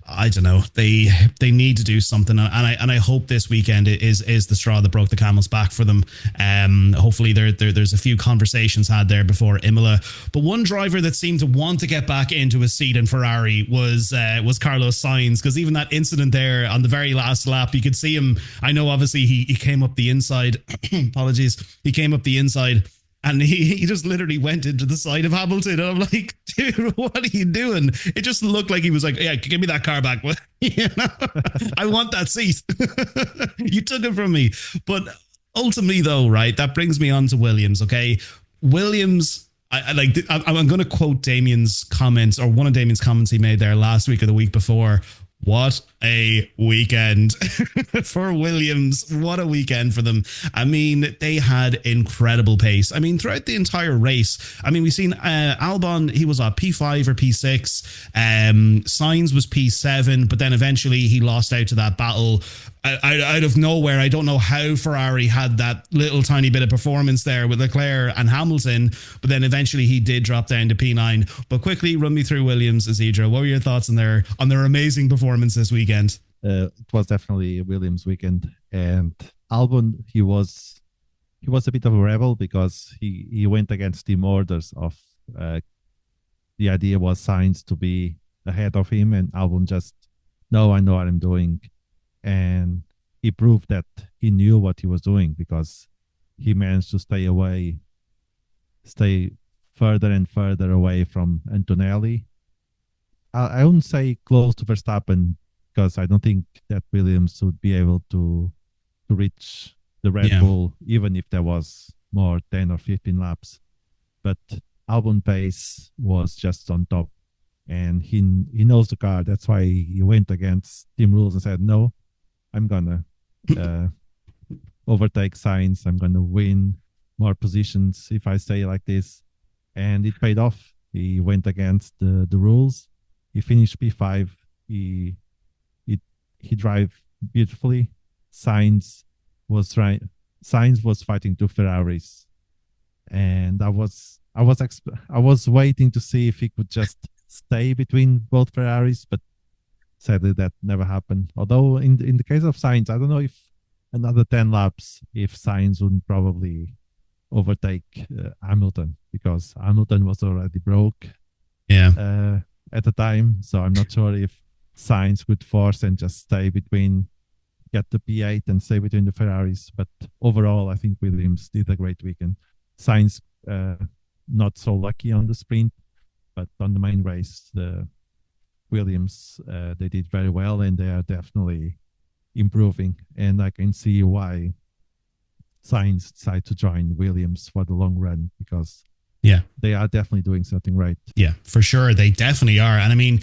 I don't know. They need to do something, and I hope this weekend is the straw that broke the camel's back for them. Hopefully there's a few conversations had there before Imola. But one driver that seemed to want to get back into a seat in Ferrari was Carlos Sainz, because even that incident there on the very last lap, you could see him. I know obviously he came up the inside. Apologies, he came up the inside. And he just literally went into the side of Hamilton. And I'm like, dude, what are you doing? It just looked like he was like, yeah, give me that car back. You know? I want that seat. You took it from me. But ultimately, though, right, that brings me on to Williams, okay? Williams, I'm going to quote Damien's comments, or one of Damien's comments he made there last week or the week before. What a weekend for Williams. What a weekend for them. I mean, they had incredible pace. I mean, throughout the entire race, I mean, we've seen Albon, he was at P5 or P6. Sainz was P7, but then eventually he lost out to that battle out of nowhere. I don't know how Ferrari had that little tiny bit of performance there with Leclerc and Hamilton, but then eventually he did drop down to P9. But quickly run me through Williams, Isidro. What were your thoughts on their amazing performance this weekend? It was definitely a Williams weekend, and Albon, he was a bit of a rebel because he went against team orders of the idea was Sainz to be ahead of him, and Albon just, no, I know what I'm doing. And he proved that he knew what he was doing, because he managed to stay further and further away from Antonelli. I wouldn't say close to Verstappen, because I don't think that Williams would be able to reach the Red Bull, even if there was more 10 or 15 laps. But Albon pace was just on top, and he knows the car. That's why he went against team rules and said, no, I'm going to overtake Sainz. I'm going to win more positions if I stay like this. And it paid off. He went against the rules. He finished P5. He drove beautifully. Sainz was fighting two Ferraris. And I was waiting to see if he could just stay between both Ferraris, but sadly, that never happened. Although in the case of Sainz, I don't know if another 10 laps, if Sainz would probably overtake Hamilton, because Hamilton was already broke at the time. So I'm not sure if Sainz would force and just get the P8 and stay between the Ferraris. But overall, I think Williams did a great weekend. Sainz, not so lucky on the sprint, but on the main race, the Williams, they did very well, and they are definitely improving. And I can see why Sainz decided to join Williams for the long run, because they are definitely doing something right. Yeah, for sure. They definitely are. And I mean,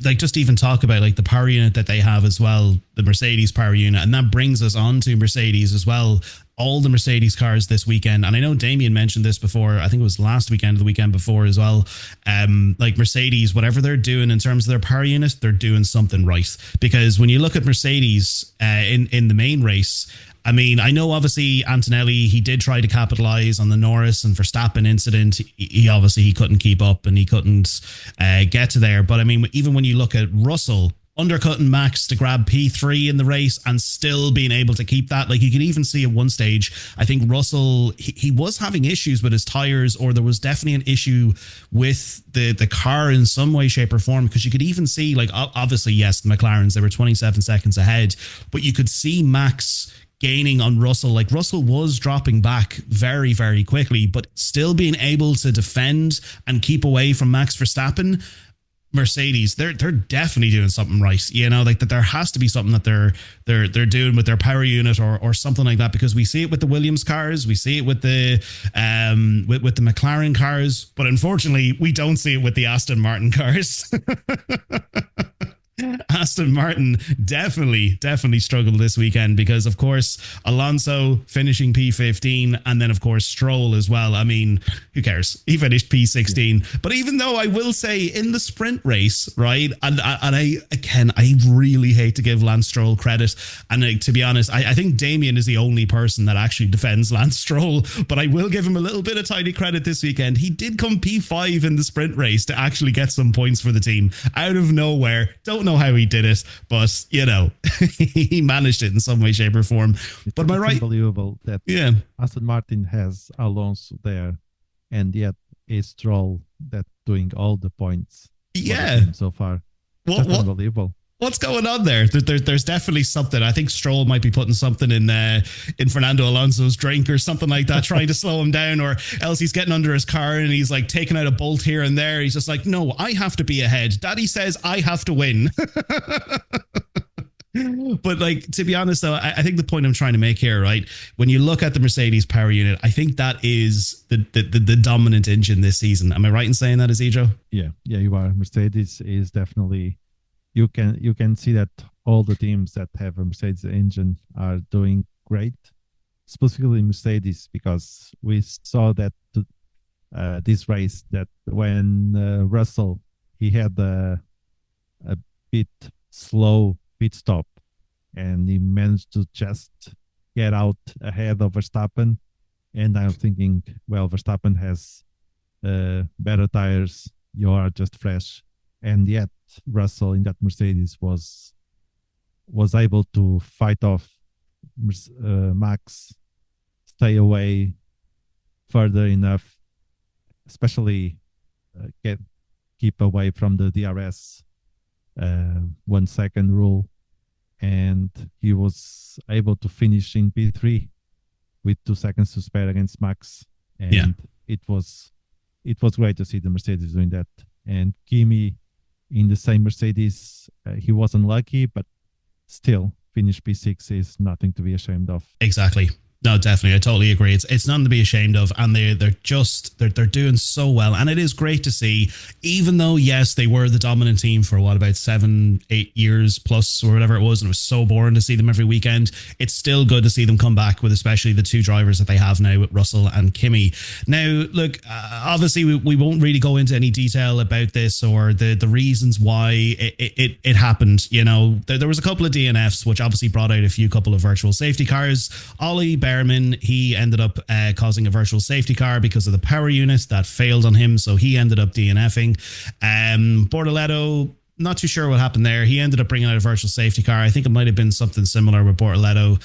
like, just even talk about like the power unit that they have as well, the Mercedes power unit. And that brings us on to Mercedes as well. All the Mercedes cars this weekend. And I know Damien mentioned this before. I think it was last weekend or the weekend before as well. Like Mercedes, whatever they're doing in terms of their power unit, they're doing something right. Because when you look at Mercedes in the main race, I mean, I know obviously Antonelli, he did try to capitalize on the Norris and Verstappen incident. He couldn't keep up and he couldn't get to there. But I mean, even when you look at Russell undercutting Max to grab P3 in the race and still being able to keep that, like you could even see at one stage, I think Russell, he was having issues with his tires, or there was definitely an issue with the car in some way, shape or form, because you could even see, like, obviously, yes, the McLarens, they were 27 seconds ahead, but you could see Max gaining on Russell. Like Russell was dropping back very, very quickly, but still being able to defend and keep away from Max Verstappen. Mercedes, they're definitely doing something right. You know, like that there has to be something that they're doing with their power unit or something like that, because we see it with the Williams cars, we see it with the with the McLaren cars, but unfortunately we don't see it with the Aston Martin cars. Aston Martin definitely struggled this weekend because, of course, Alonso finishing P15 and then, of course, Stroll as well. I mean, who cares? He finished P16. Yeah. But even though I will say in the sprint race, right, and I really hate to give Lance Stroll credit. And to be honest, I think Damien is the only person that actually defends Lance Stroll, but I will give him a little bit of tiny credit this weekend. He did come P5 in the sprint race to actually get some points for the team out of nowhere. Don't know how he did it, but you know, he managed it in some way, shape or form. But am I right? Unbelievable that Aston Martin has Alonso there and yet is Stroll that doing all the points so far. What? Unbelievable. What's going on there? There's definitely something. I think Stroll might be putting something in Fernando Alonso's drink or something like that, trying to slow him down, or else he's getting under his car and he's like taking out a bolt here and there. He's just like, no, I have to be ahead. Daddy says I have to win. But like, to be honest, though, I think the point I'm trying to make here, right? When you look at the Mercedes power unit, I think that is the dominant engine this season. Am I right in saying that, Isidro? Yeah, you are. Mercedes is definitely. You can see that all the teams that have a Mercedes engine are doing great, specifically Mercedes, because we saw that this race that when Russell, he had a bit slow pit stop and he managed to just get out ahead of Verstappen. And I'm thinking, well, Verstappen has better tires. You are just fresh. And yet Russell in that Mercedes was able to fight off Max, stay away further enough, especially keep away from the DRS 1 second rule, and he was able to finish in P3 with 2 seconds to spare against Max, and it was great to see the Mercedes doing that. And Kimi in the same Mercedes, he was unlucky, but still finish P6 is nothing to be ashamed of. Exactly. No, definitely. I totally agree. It's nothing to be ashamed of. And they're doing so well. And it is great to see, even though, yes, they were the dominant team for about 7-8 years plus or whatever it was. And it was so boring to see them every weekend. It's still good to see them come back with especially the two drivers that they have now with Russell and Kimi. Now, look, obviously we won't really go into any detail about this or the reasons why it happened. You know, there was a couple of DNFs, which obviously brought out a couple of virtual safety cars. Ollie Behrman, he ended up causing a virtual safety car because of the power unit that failed on him, so he ended up DNFing. Bortoleto, not too sure what happened there. He ended up bringing out a virtual safety car. I think it might have been something similar with Bortoleto.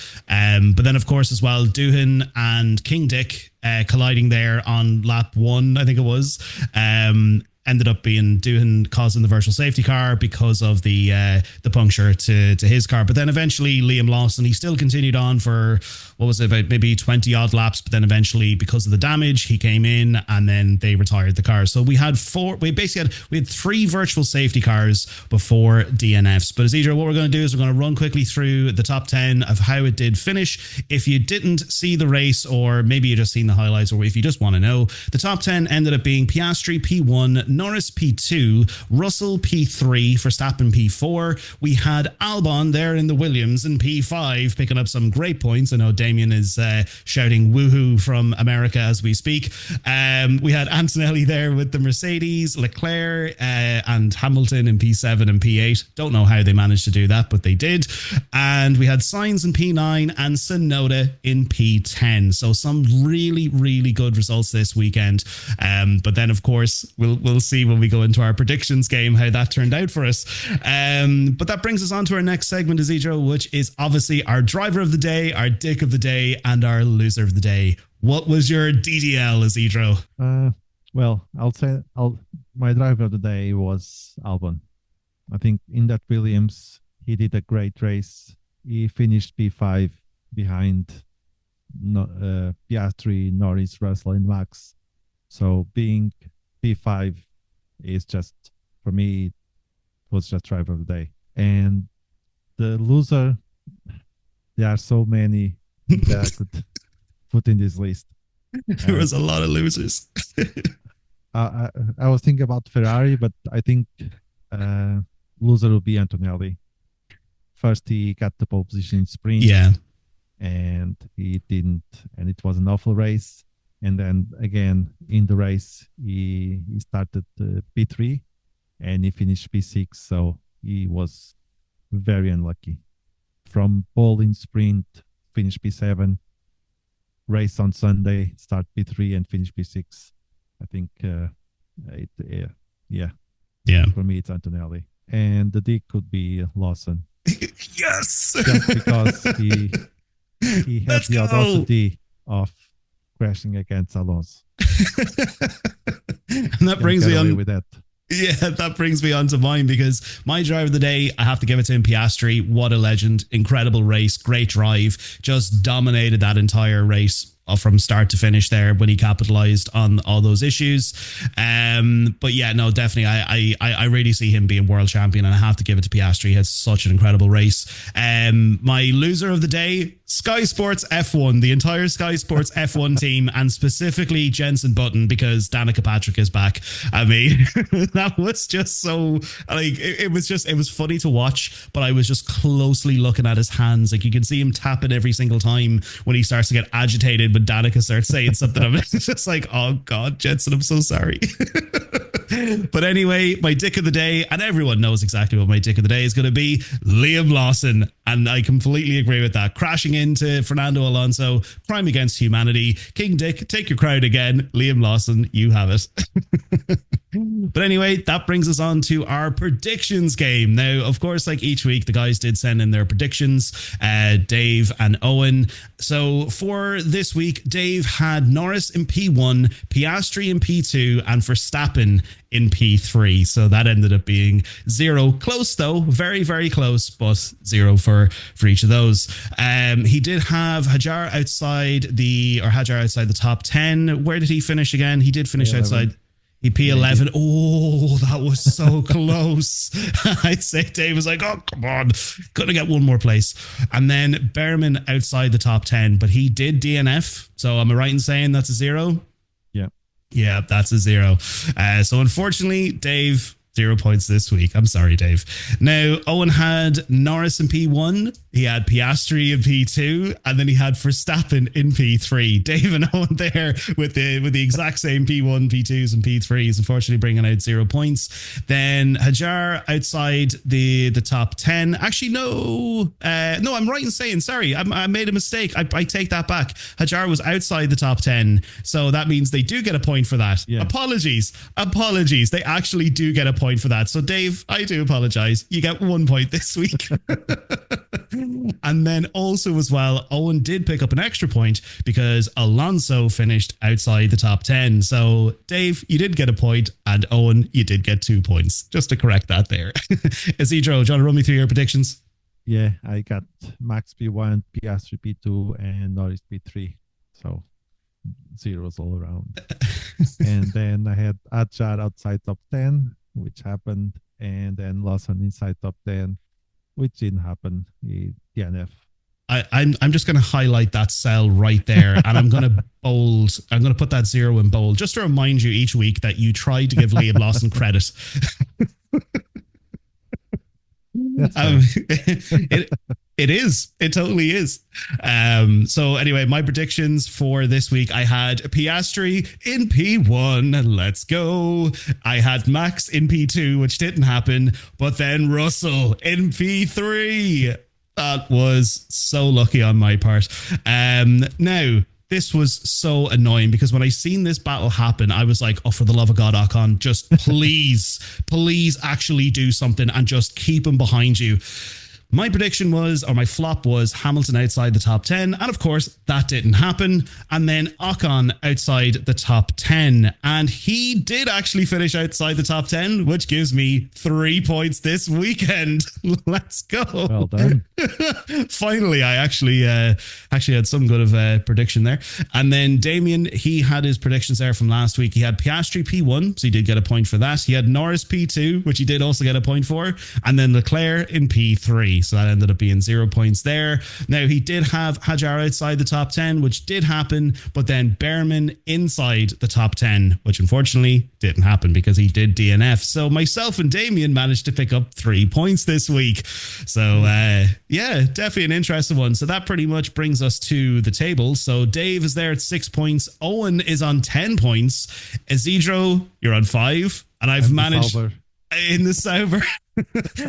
But then, of course, as well, Doohan and King Dick colliding there on lap 1, I think it was. Ended up being Doohan causing the virtual safety car because of the puncture to his car. But then eventually Liam Lawson, he still continued on for, what was it, about maybe 20 odd laps. But then eventually, because of the damage, he came in and then they retired the car. So we had 3 virtual safety cars before DNFs. But Isidro, what we're going to do is we're going to run quickly through the top 10 of how it did finish. If you didn't see the race, or maybe you just seen the highlights, or if you just want to know, the top 10 ended up being Piastri P1, Norris P2, Russell P3, Verstappen P4. We had Albon there in the Williams in P5, picking up some great points. I know Damien is shouting woohoo from America as we speak. We had Antonelli there with the Mercedes, Leclerc and Hamilton in P7 and P8. Don't know how they managed to do that, but they did. And we had Sainz in P9 and Tsunoda in P10. So some really, really good results this weekend. But then, of course, we'll see when we go into our predictions game how that turned out for us. But that brings us on to our next segment, Isidro, which is obviously our driver of the day, our dick of the day, and our loser of the day. What was your DDL, Isidro? Well, my driver of the day was Albon. I think in that Williams, he did a great race. He finished P5 behind Piastri, Norris, Russell, and Max. So being P5 is just, for me, it was just driver of the day. And the loser, there are so many that I could put in this list. There was a lot of losers. I was thinking about Ferrari, but I think loser will be Antonelli. first he got the pole position in sprint. Yeah. And he didn't, and it was an awful race. And then again in the race, he started P3 and he finished P6. So he was very unlucky. From pole in sprint, finish P7, race on Sunday, start P3 and finish P6. I think, yeah. For me, it's Antonelli. And the D could be Lawson. Yes! Just because he had the audacity of crashing against Alonso. And that brings me on with that. Yeah, that brings me on to mine, because my driver of the day, I have to give it to him, Piastri. What a legend. Incredible race, great drive. Just dominated that entire race from start to finish there when he capitalized on all those issues. But yeah, no, definitely, I really see him being world champion, and I have to give it to Piastri. He had such an incredible race. My loser of the day, Sky Sports F1, the entire Sky Sports F1 team, and specifically Jenson Button, because Danica Patrick is back. I mean, that was just so, like, it was funny to watch, but I was just closely looking at his hands. Like, you can see him tapping every single time when he starts to get agitated, when Danica starts saying something. I'm just like, oh God, Jenson, I'm so sorry. But anyway, my dick of the day, and everyone knows exactly what my dick of the day is going to be, Liam Lawson. And I completely agree with that. Crashing into Fernando Alonso, crime against humanity. King Dick, take your crowd again. Liam Lawson, you have it. But anyway, that brings us on to our predictions game. Now, of course, like each week, the guys did send in their predictions, Dave and Owen. So for this week, Dave had Norris in P1, Piastri in P2, and Verstappen in P3. So that ended up being 0. Close though, very, very close, but 0 for each of those. He did have Hadjar outside the top 10. Where did he finish again? He did finish outside. He P11. Oh, that was so close. I'd say Dave was like, oh, come on. Gonna get one more place. And then Behrman outside the top 10, but he did DNF. So am I right in saying that's a 0? Yeah. Yeah, that's a 0. So unfortunately, Dave, 0 points this week. I'm sorry, Dave. Now, Owen had Norris in P1. He had Piastri in P2, and then he had Verstappen in P3. Dave and Owen there with the exact same P1, P2s, and P3s, unfortunately bringing out 0 points. Then Hadjar outside the top 10. Actually, no, I'm right in saying, sorry, I made a mistake. I take that back. Hadjar was outside the top 10, so that means they do get a point for that. Yeah. Apologies. They actually do get a point for that. So Dave, I do apologize. You get 1 point this week. And then also as well, Owen did pick up an extra point because Alonso finished outside the top 10. So Dave, you did get a point, and Owen, you did get 2 points. Just to correct that there. Isidro, do you want to run me through your predictions? Yeah, I got Max P1, Piastri P2, and Norris P3. So zeros all around. And then I had Hadjar outside top 10, which happened, and then Lawson inside top 10, which didn't happen. He DNF. I'm just going to highlight that cell right there, and I'm going to put that 0 in bold, just to remind you each week that you tried to give Liam Lawson credit. It is. It totally is. So anyway, my predictions for this week, I had Piastri in P1. Let's go. I had Max in P2, which didn't happen, but then Russell in P3. That was so lucky on my part. Now, this was so annoying because when I seen this battle happen, I was like, oh, for the love of God, Ocon, just please actually do something and just keep him behind you. My prediction was, or my flop was, Hamilton outside the top 10. And of course, that didn't happen. And then Ocon outside the top 10. And he did actually finish outside the top 10, which gives me 3 points this weekend. Let's go. Well done. Finally, I actually had some good of a prediction there. And then Damien, he had his predictions there from last week. He had Piastri P1, so he did get a point for that. He had Norris P2, which he did also get a point for. And then Leclerc in P3. P3. So that ended up being 0 points there. Now, he did have Hajar outside the top 10, which did happen, but then Behrman inside the top 10, which unfortunately didn't happen because he did DNF. So myself and Damien managed to pick up 3 points this week. So yeah, definitely an interesting one. So that pretty much brings us to the table. So Dave is there at 6 points. Owen is on 10 points. Isidro, you're on 5. And I've managed in the Sauber.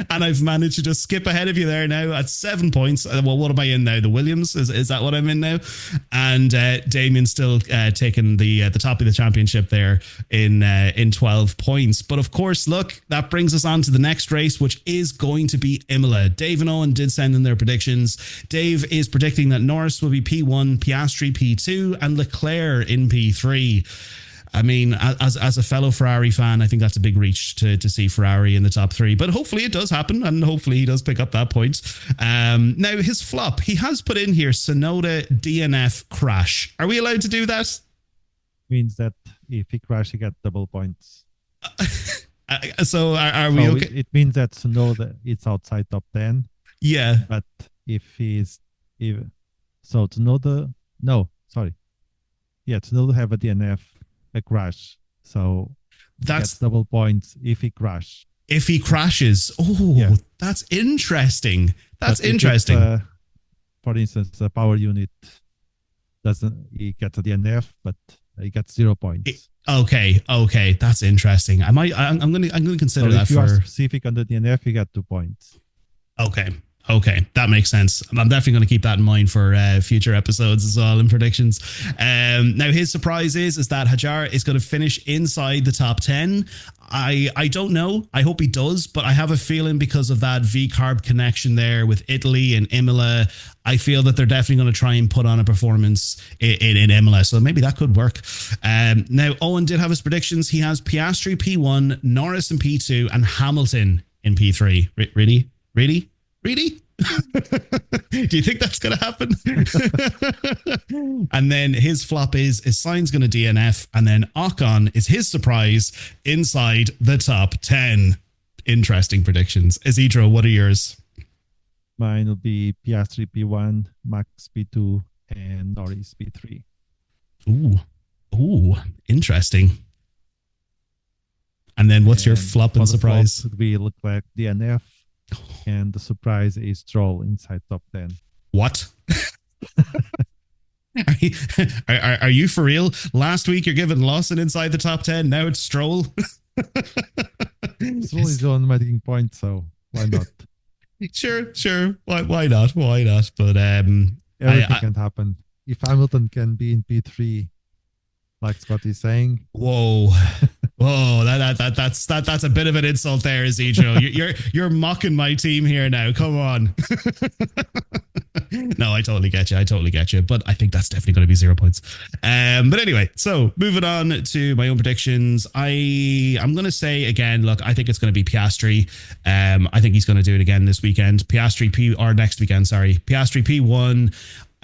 And I've managed to just skip ahead of you there now at 7 points. Well, what am I in now? The Williams? Is that what I'm in now? And Damien's still taking the top of the championship there in 12 points. But of course, look, that brings us on to the next race, which is going to be Imola. Dave and Owen did send in their predictions. Dave is predicting that Norris will be P1, Piastri P2, and Leclerc in P3. I mean, as a fellow Ferrari fan, I think that's a big reach to see Ferrari in the top 3. But hopefully it does happen, and hopefully he does pick up that point. Now, his flop, he has put in here Tsunoda DNF crash. Are we allowed to do that? Means that if he crashes, he gets double points. So are we okay? It means that Tsunoda is outside top 10. Yeah. But Tsunoda... No, sorry. Yeah, Tsunoda have a DNF. A crash, so that's double points if he crash. If he crashes, that's interesting. That's interesting. For instance, the power unit he gets a DNF, but he gets 0 points. Okay, that's interesting. I'm gonna consider that. If you are specific on the DNF, you get 2 points. Okay, that makes sense. I'm definitely going to keep that in mind for future episodes as well in predictions. Now, his surprise is that Hajar is going to finish inside the top 10. I don't know. I hope he does, but I have a feeling because of that V-carb connection there with Italy and Imola, I feel that they're definitely going to try and put on a performance in Imola. So maybe that could work. Now, Owen did have his predictions. He has Piastri P1, Norris in P2, and Hamilton in P3. Really? Really? Do you think that's going to happen? And then his flop is Sainz going to DNF, and then Ocon is his surprise inside the top 10. Interesting predictions. Isidro, what are yours? Mine will be Piastri P1, Max P2, and Norris P3. Ooh, interesting. And then what's your flop and surprise? Flop would be Leclerc DNF. And the surprise is Stroll inside top 10. What? Are you for real? Last week you're giving Lawson inside the top 10. Now it's Stroll. Stroll is on making points, so why not? Sure. Why not? But everything can happen. If Hamilton can be in P3, like Scott is saying. Whoa, that's a bit of an insult there, Isidro. You're mocking my team here now. Come on. No, I totally get you. But I think that's definitely going to be 0 points. But anyway, so moving on to my own predictions. I'm going to say again, look, I think it's going to be Piastri. I think he's going to do it again this weekend. Piastri P1.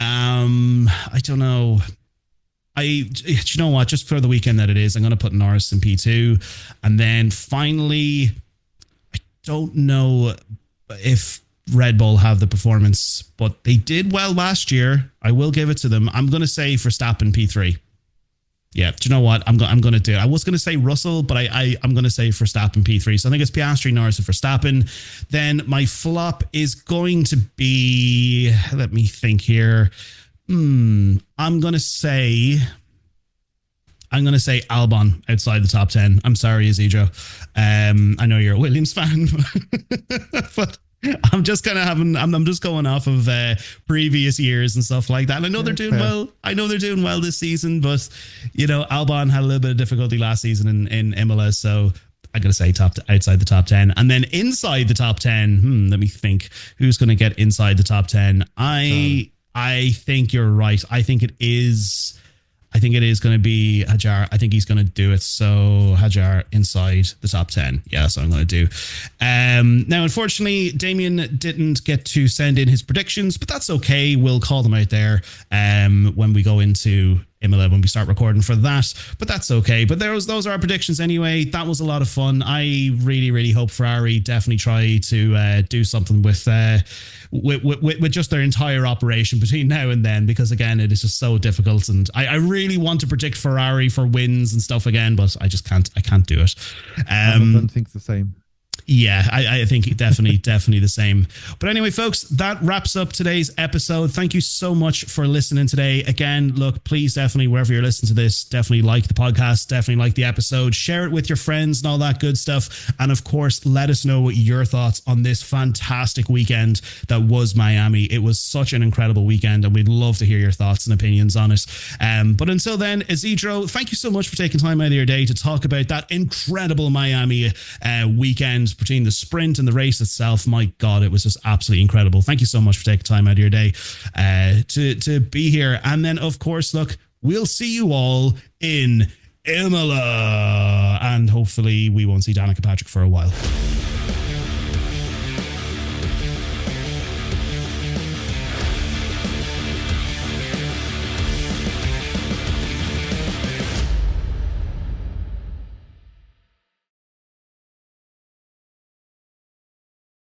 I don't know. You know what? Just for the weekend that it is, I'm going to put Norris in P2. And then finally, I don't know if Red Bull have the performance, but they did well last year. I will give it to them. I'm going to say Verstappen P3. Yeah, do you know what? I'm going to do it. I was going to say Russell, but I'm going to say Verstappen P3. So I think it's Piastri, Norris, and Verstappen. Then my flop is going to be, let me think here. I'm going to say Albon outside the top 10. I'm sorry, Isidro. I know you're a Williams fan, but I'm just kind of I'm just going off of previous years and stuff like that. And I know they're doing well. I know they're doing well this season, but you know, Albon had a little bit of difficulty last season in Imola, so I'm going to say outside the top 10. And then inside the top 10, let me think. Who's going to get inside the top 10? I think you're right. I think it is going to be Hajar. I think he's going to do it. So Hajar inside the top 10. Yeah, that's what I'm going to do. Now, unfortunately, Damien didn't get to send in his predictions, but that's okay. We'll call them out there when we go into Imola when we start recording for that, but that's okay. But those are our predictions anyway. That was a lot of fun. I really hope Ferrari definitely try to do something with just their entire operation between now and then, because again, it is just so difficult, and I really want to predict Ferrari for wins and stuff again, but I just can't. I can't do it. I don't think the same. Yeah, I think definitely the same. But anyway, folks, that wraps up today's episode. Thank you so much for listening today. Again, look, please definitely, wherever you're listening to this, definitely like the podcast, definitely like the episode, share it with your friends and all that good stuff. And of course, let us know what your thoughts on this fantastic weekend that was Miami. It was such an incredible weekend, and we'd love to hear your thoughts and opinions on it. But until then, Isidro, thank you so much for taking time out of your day to talk about that incredible Miami weekend between the sprint and the race itself. My God, it was just absolutely incredible. Thank you so much for taking time out of your day to be here. And then, of course, look, we'll see you all in Imola, and hopefully we won't see Danica Patrick for a while.